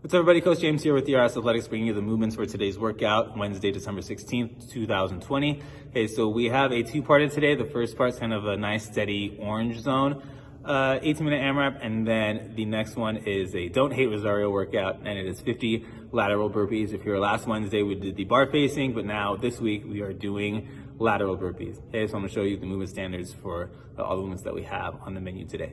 What's up, everybody? Coach James here with ERS Athletics, bringing you the movements for today's workout, Wednesday, December 16th, 2020. Okay, so we have a two-parter today. The first part's kind of a nice, steady orange zone, 18-minute AMRAP, and then the next one is a Don't Hate Rosario workout, and it is 50 lateral burpees. If you were last Wednesday, we did the bar facing, but now this week we are doing lateral burpees. Okay, so I'm gonna show you the movement standards for all the movements that we have on the menu today.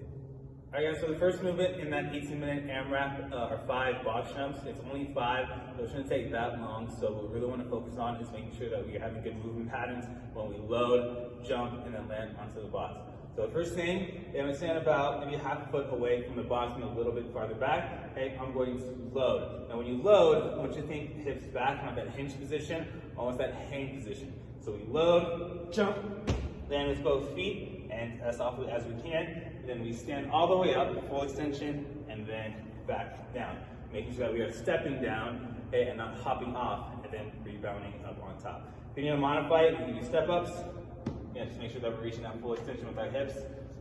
All right, guys, so the first movement in that 18-minute AMRAP are 5 box jumps. It's only 5, so it shouldn't take that long. So what we really want to focus on is making sure that we are having good movement patterns when we load, jump, and then land onto the box. So the first thing, I'm going to stand about maybe half a foot away from the box and a little bit farther back. Okay, I'm going to load. Now when you load, I want you to think hips back, not that hinge position, almost that hang position. So we load, jump, land with both feet, and as softly as we can. Then we stand all the way up, full extension, and then back down. Making sure that we are stepping down, okay, and not hopping off, and then rebounding up on top. If you need to modify it, we can do step-ups. Just make sure that we're reaching that full extension with our hips,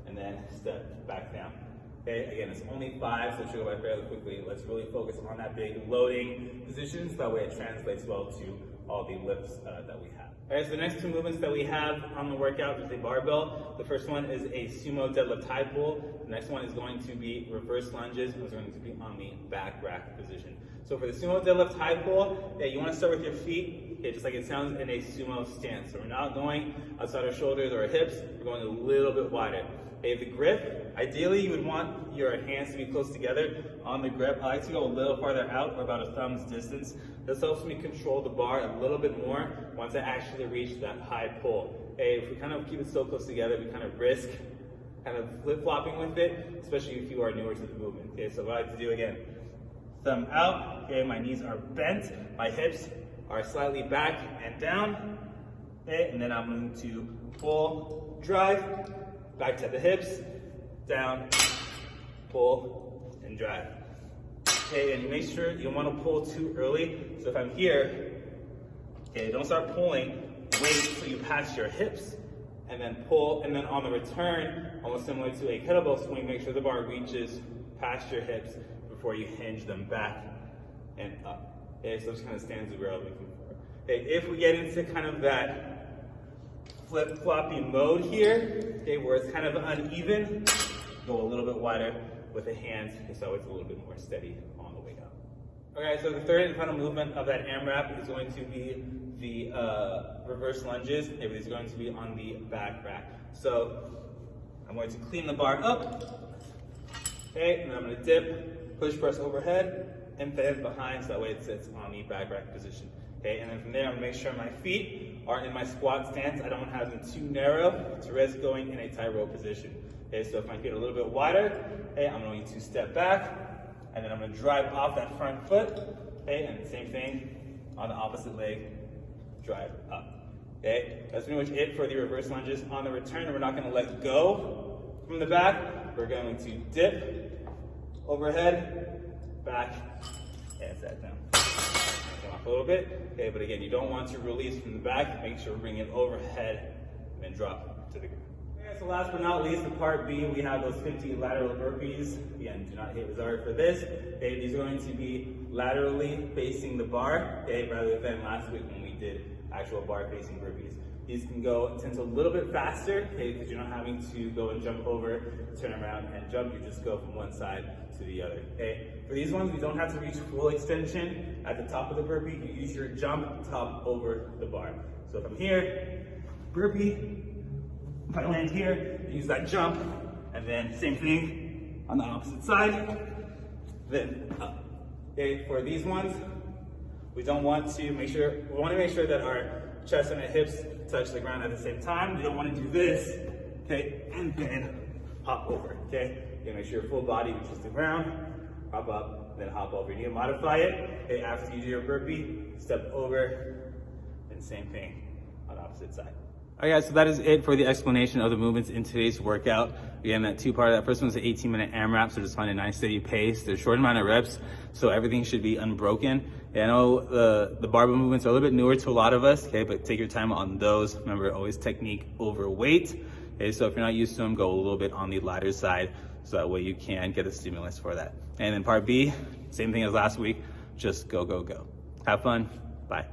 and then step back down. Okay, again, it's only 5, so it should go by fairly quickly. Let's really focus on that big loading position, so that way it translates well to all the lifts that we have. All right, so the next 2 movements that we have on the workout is a barbell. The first one is a Sumo Deadlift high pull. The next one is going to be reverse lunges, and it's going to be on the back rack position. So for the Sumo Deadlift high pull, you want to start with your feet, just like it sounds in a sumo stance. So we're not going outside our shoulders or our hips, we're going a little bit wider. The grip, ideally you would want your hands to be close together on the grip. I like to go a little farther out, or about a thumb's distance. This helps me control the bar a little bit more once I actually reach that high pull. If we kind of keep it so close together, we kind of risk kind of flip-flopping with it, especially if you are newer to the movement. So what I like to do again, thumb out, my knees are bent, my hips are slightly back and down, and then I'm going to pull, drive, back to the hips, down, pull, and drive. And you make sure you don't want to pull too early. So if I'm here, don't start pulling, wait until you pass your hips, and then pull, and then on the return, almost similar to a kettlebell swing, make sure the bar reaches past your hips before you hinge them back and up. So this kind of stands where I'm looking for. If we get into kind of that flip-floppy mode here, where it's kind of uneven, go a little bit wider with the hands, so it's a little bit more steady on the way up. Okay, so the third and final movement of that AMRAP is going to be the reverse lunges. These are going to be on the back rack. So I'm going to clean the bar up, and then I'm going to dip, push press overhead, and bend behind, so that way it sits on the back rack position. And then from there, I'm gonna make sure my feet are in my squat stance. I don't want to have them too narrow to risk going in a tightrope position. So if my feet are a little bit wider, I'm going to step back, and then I'm going to drive off that front foot, and the same thing on the opposite leg, drive up. That's pretty much it for the reverse lunges. On the return, we're not going to let go from the back. We're going to dip, overhead, back, and set down. Come off a little bit, but again, you don't want to release from the back. Make sure we bring it overhead, and then drop to the ground. So last but not least, the part B, we have those 50 lateral burpees. Again, do not hate Rosario for this. These are going to be laterally facing the bar, rather than last week when we did actual bar facing burpees. These can go tend to a little bit faster, because you're not having to go and jump over, turn around and jump. You just go from one side to the other. For these ones, you don't have to reach full extension at the top of the burpee. You use your jump to hop over the bar. So if I'm here, burpee, if I land here, use that jump, and then same thing on the opposite side, then up. For these ones, we want to make sure that our chest and our hips touch the ground at the same time. We don't want to do this, and then hop over, Make sure your full body reaches the ground, hop up, then hop over. You need to modify it, after you do your burpee, step over, and same thing on the opposite side. All right, guys, so that is it for the explanation of the movements in today's workout. Again, that two-part, that first one's an 18-minute AMRAP, so just find a nice steady pace. There's a short amount of reps, so everything should be unbroken. I know the barbell movements are a little bit newer to a lot of us, but take your time on those. Remember, always technique over weight. So if you're not used to them, go a little bit on the lighter side, so that way you can get a stimulus for that. And then part B, Same thing as last week. Just go, go, go. Have fun. Bye.